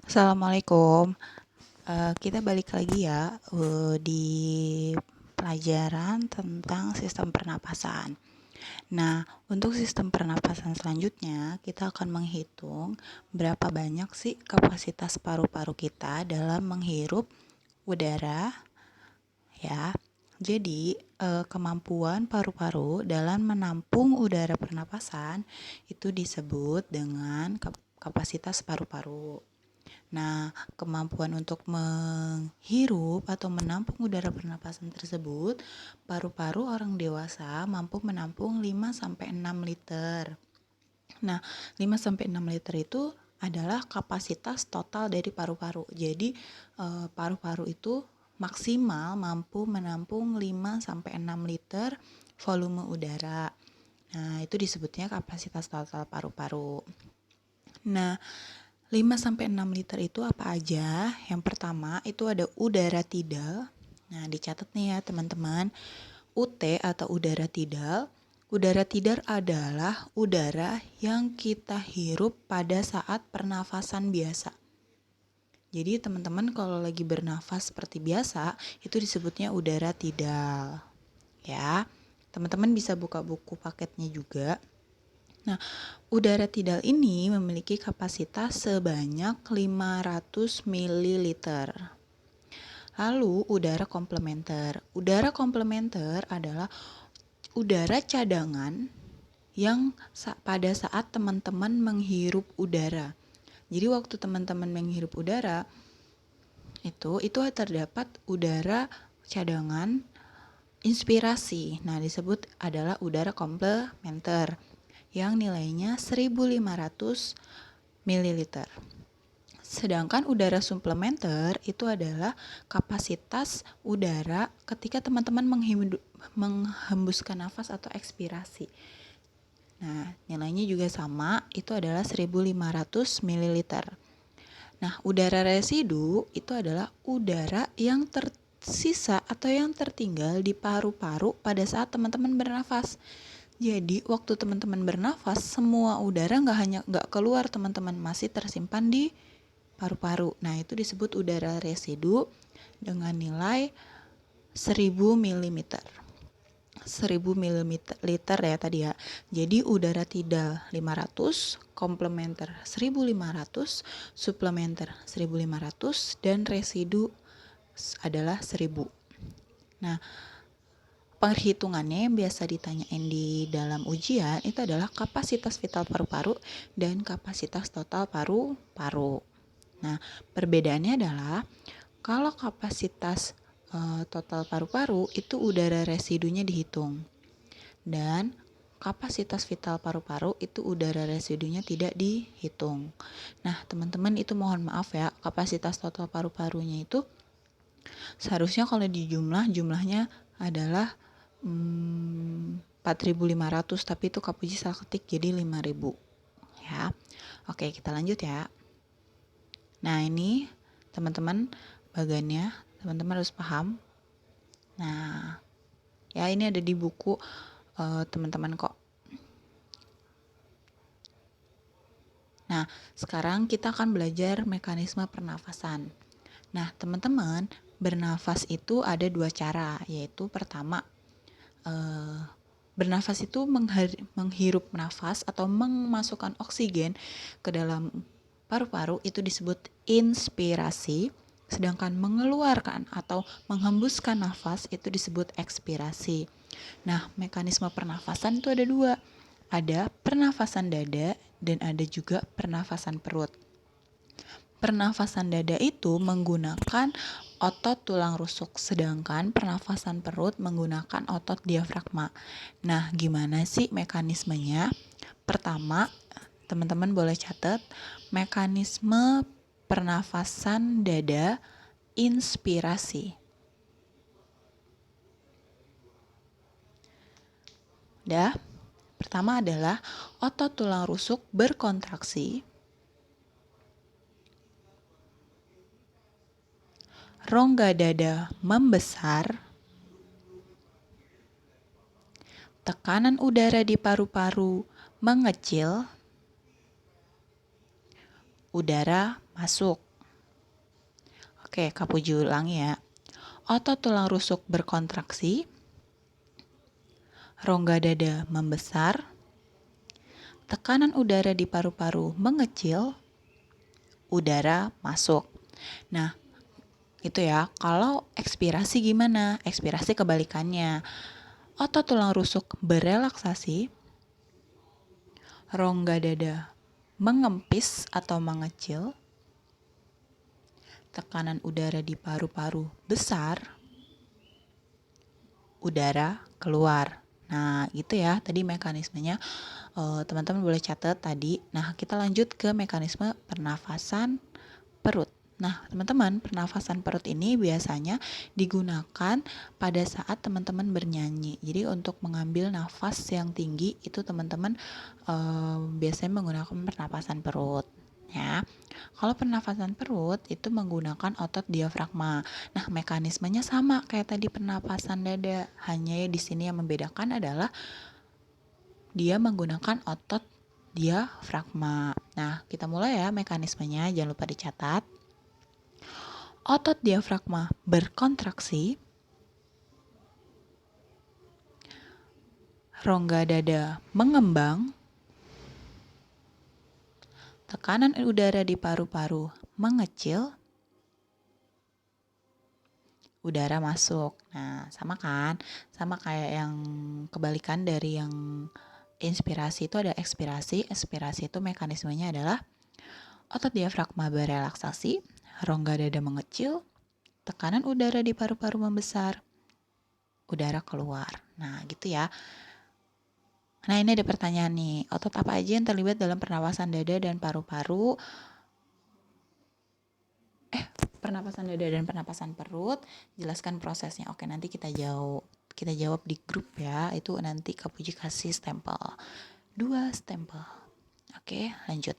Assalamualaikum. Kita balik lagi ya di pelajaran tentang sistem pernapasan. Nah, untuk sistem pernapasan selanjutnya, kita akan menghitung berapa banyak sih kapasitas paru-paru kita dalam menghirup udara, ya. Jadi, kemampuan paru-paru dalam menampung udara pernapasan itu disebut dengan kapasitas paru-paru. Nah, kemampuan untuk menghirup atau menampung udara pernapasan tersebut, paru-paru orang dewasa mampu menampung 5-6 liter. Nah, 5-6 liter itu adalah kapasitas total dari paru-paru. Jadi, paru-paru itu maksimal mampu menampung 5-6 liter volume udara. Nah, itu disebutnya kapasitas total paru-paru. Nah, 5-6 liter itu apa aja? Yang pertama itu ada udara tidal. Nah, dicatat nih ya teman-teman. UT atau udara tidal. Udara tidal adalah udara yang kita hirup pada saat pernafasan biasa. Jadi teman-teman kalau lagi bernafas seperti biasa, itu disebutnya udara tidal. Ya, teman-teman bisa buka buku paketnya juga. Nah, udara tidal ini memiliki kapasitas sebanyak 500 ml. Lalu, udara komplementer. Udara komplementer adalah udara cadangan yang pada saat teman-teman menghirup udara. Jadi waktu teman-teman menghirup udara, itu terdapat udara cadangan inspirasi. Nah, disebut adalah udara komplementer yang nilainya 1500 ml. Sedangkan udara suplementer itu adalah kapasitas udara ketika teman-teman menghembuskan nafas atau ekspirasi. Nah, nilainya juga sama, itu adalah 1500 ml. Nah, udara residu itu adalah udara yang tersisa atau yang tertinggal di paru-paru pada saat teman-teman bernafas. Jadi, waktu teman-teman bernafas, semua udara nggak keluar teman-teman, masih tersimpan di paru-paru. Nah, itu disebut udara residu dengan nilai 1000 mm. 1000 ml ya tadi ya. Jadi udara tidal 500, komplementer 1500, suplementer 1500 dan residu adalah 1000. Nah, perhitungannya yang biasa ditanyain di dalam ujian itu adalah kapasitas vital paru-paru dan kapasitas total paru-paru. Nah, perbedaannya adalah kalau kapasitas total paru-paru itu udara residunya dihitung. Dan kapasitas vital paru-paru itu udara residunya tidak dihitung. Nah, teman-teman itu mohon maaf ya, kapasitas total paru-parunya itu seharusnya kalau jumlahnya adalah 4.500, tapi itu Kak Puji salah ketik jadi 5.000 ya. Oke, kita lanjut ya. Nah, ini teman-teman bagannya, teman-teman harus paham. Nah, ya ini ada di buku teman-teman kok. Nah, sekarang kita akan belajar mekanisme pernafasan. Nah, teman-teman, bernafas itu ada dua cara, yaitu pertama, bernafas itu menghirup nafas atau memasukkan oksigen ke dalam paru-paru itu disebut inspirasi, sedangkan mengeluarkan atau menghembuskan nafas itu disebut ekspirasi. Nah, mekanisme pernafasan itu ada dua. Ada pernafasan dada dan ada juga pernafasan perut. Pernafasan dada itu menggunakan otot tulang rusuk, sedangkan pernafasan perut menggunakan otot diafragma. Nah, gimana sih mekanismenya? Pertama, teman-teman boleh catat, mekanisme pernafasan dada inspirasi. Pertama adalah otot tulang rusuk berkontraksi. Rongga dada membesar. Tekanan udara di paru-paru mengecil. Udara masuk. Oke, Kak Puji ulangi ya. Otot tulang rusuk berkontraksi, rongga dada membesar, tekanan udara di paru-paru mengecil, udara masuk. Nah, itu ya. Kalau ekspirasi gimana? Ekspirasi kebalikannya. Otot tulang rusuk berelaksasi, rongga dada mengempis atau mengecil, tekanan udara di paru-paru besar, udara keluar. Nah, gitu ya tadi mekanismenya. Teman-teman boleh catat tadi. Nah, kita lanjut ke mekanisme pernafasan perut. Nah, teman-teman, pernafasan perut ini biasanya digunakan pada saat teman-teman bernyanyi. Jadi untuk mengambil nafas yang tinggi itu teman-teman biasanya menggunakan pernafasan perut. Ya, kalau pernafasan perut itu menggunakan otot diafragma. Nah, mekanismenya sama kayak tadi pernapasan dada. Hanya di sini yang membedakan adalah dia menggunakan otot diafragma. Nah, kita mulai ya mekanismenya. Jangan lupa dicatat. Otot diafragma berkontraksi, rongga dada mengembang, tekanan udara di paru-paru mengecil, udara masuk. Nah, sama kan? Sama kayak yang kebalikan dari yang inspirasi itu ada ekspirasi. Ekspirasi itu mekanismenya adalah otot diafragma berelaksasi, rongga dada mengecil, tekanan udara di paru-paru membesar, udara keluar. Nah, gitu ya. Nah, ini ada pertanyaan nih. Otot apa aja yang terlibat dalam pernapasan dada dan paru-paru? Pernapasan dada dan pernapasan perut, jelaskan prosesnya. Oke, nanti kita jawab di grup ya. Itu nanti Kak Puji kasih stempel. 2 stempel. Oke, lanjut.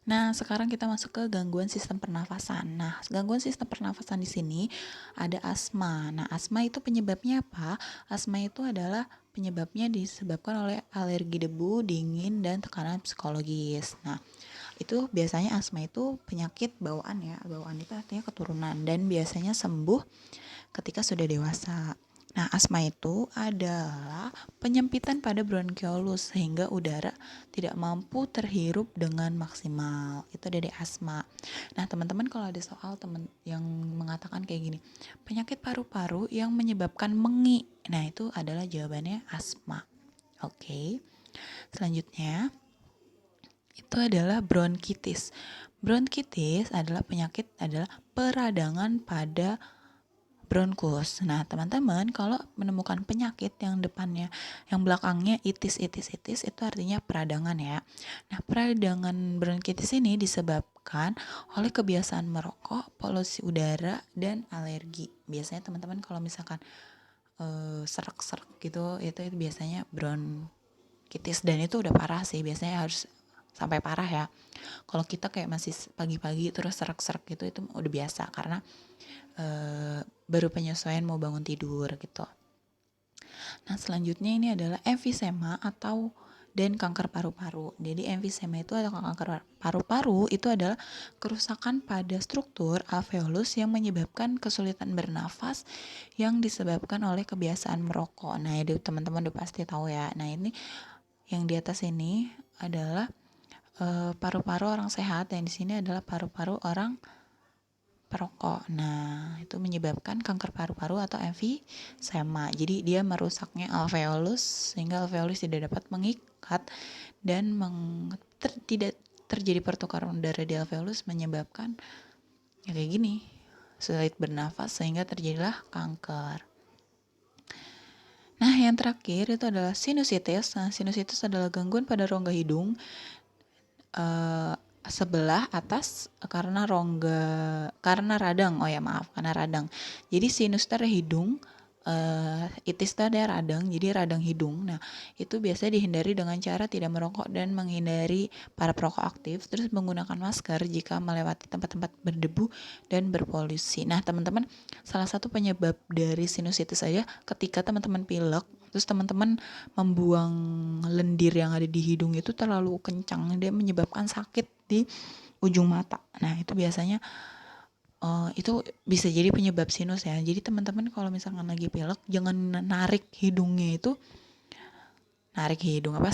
Nah, sekarang kita masuk ke gangguan sistem pernafasan. Nah, gangguan sistem pernafasan di sini ada asma. Nah, asma itu penyebabnya apa? Asma itu adalah penyebabnya disebabkan oleh alergi debu, dingin, dan tekanan psikologis. Nah, itu biasanya asma itu penyakit bawaan ya. Bawaan itu artinya keturunan dan biasanya sembuh ketika sudah dewasa. Nah, asma itu adalah penyempitan pada bronkiolus sehingga udara tidak mampu terhirup dengan maksimal. Itu dari asma. Nah, teman-teman kalau ada soal teman yang mengatakan kayak gini, penyakit paru-paru yang menyebabkan mengi. Nah, itu adalah jawabannya asma. Oke. Selanjutnya itu adalah bronkitis. Bronkitis adalah peradangan pada bronkus. Nah, teman-teman kalau menemukan penyakit yang belakangnya itis itu artinya peradangan ya. Nah, peradangan bronkitis ini disebabkan oleh kebiasaan merokok, polusi udara, dan alergi. Biasanya teman-teman kalau misalkan serak-serak gitu, itu biasanya bronkitis dan itu udah parah sih. Biasanya harus sampai parah ya. Kalau kita kayak masih pagi-pagi terus serak-serak gitu, itu udah biasa karena baru penyesuaian mau bangun tidur gitu. Nah, selanjutnya ini adalah emfisema dan kanker paru-paru. Jadi emfisema itu adalah kanker paru-paru, itu adalah kerusakan pada struktur alveolus yang menyebabkan kesulitan bernafas yang disebabkan oleh kebiasaan merokok. Nah, itu teman-teman udah pasti tahu ya. Nah, ini yang di atas ini adalah paru-paru orang sehat, yang di sini adalah paru-paru orang perokok. Nah, itu menyebabkan kanker paru-paru atau emfisema. Jadi dia merusaknya alveolus sehingga alveolus tidak dapat mengikat dan tidak terjadi pertukaran udara di alveolus, menyebabkan ya kayak gini, sulit bernafas sehingga terjadilah kanker. Nah, yang terakhir itu adalah sinusitis. Nah, sinusitis adalah gangguan pada rongga hidung sebelah atas karena radang. Karena radang. Jadi sinus itu ada hidung, itis itu ada radang, jadi radang hidung. Nah, itu biasanya dihindari dengan cara tidak merokok dan menghindari para perokok aktif, terus menggunakan masker jika melewati tempat-tempat berdebu dan berpolusi. Nah, teman-teman, salah satu penyebab dari sinusitis saja ketika teman-teman pilek, terus teman-teman membuang lendir yang ada di hidung itu terlalu kencang, dia menyebabkan sakit di ujung mata. Nah, itu biasanya itu bisa jadi penyebab sinus ya. Jadi teman-teman kalau misalkan lagi pilek, jangan narik hidung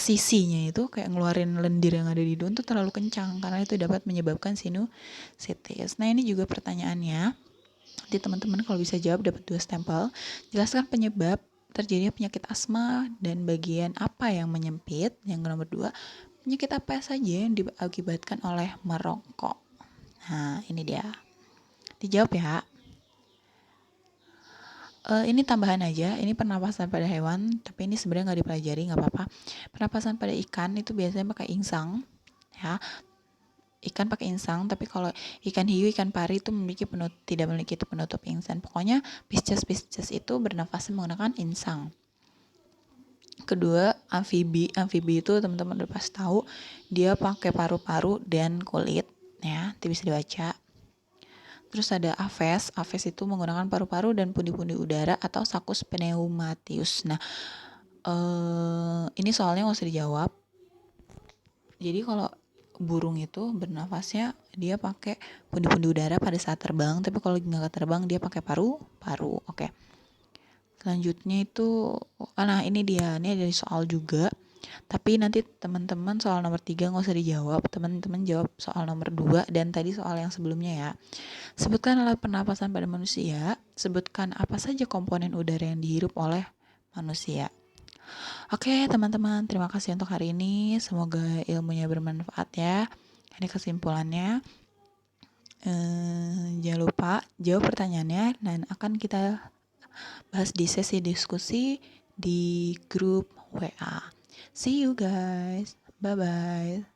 sisinya itu kayak ngeluarin lendir yang ada di hidung tuh terlalu kencang, karena itu dapat menyebabkan sinusitis. Nah, ini juga pertanyaannya. Jadi teman-teman kalau bisa jawab dapat 2 stempel. Jelaskan penyebab terjadinya penyakit asma dan bagian apa yang menyempit. Yang nomor 2, penyakit apa saja yang diakibatkan oleh merokok. Nah, ini dia. Dijawab ya. Ini tambahan aja, ini pernapasan pada hewan, tapi ini sebenarnya nggak dipelajari, nggak apa-apa. Pernapasan pada ikan itu biasanya pakai insang, ya. Ikan pakai insang, tapi kalau ikan hiu, ikan pari itu tidak memiliki penutup insang. Pokoknya Pisces itu bernafas menggunakan insang. Kedua, amfibi itu teman-teman udah pasti tahu, dia pakai paru-paru dan kulit, ya, itu bisa dibaca. Terus ada Aves itu menggunakan paru-paru dan pundi-pundi udara atau sakus pneumatius. Nah, ini soalnya nggak usah dijawab. Jadi kalau burung itu bernafasnya dia pakai pundi-pundi udara pada saat terbang, tapi kalau nggak terbang dia pakai paru-paru. Oke. Selanjutnya itu, nah ini ada soal juga. Tapi nanti teman-teman soal nomor 3 nggak usah dijawab, teman-teman jawab soal nomor 2 dan tadi soal yang sebelumnya ya. Sebutkan alat pernapasan pada manusia, sebutkan apa saja komponen udara yang dihirup oleh manusia. Oke teman-teman, terima kasih untuk hari ini, semoga ilmunya bermanfaat ya. Ini kesimpulannya. Jangan lupa jawab pertanyaannya dan akan kita bahas di sesi diskusi di grup WA. See you guys. Bye-bye.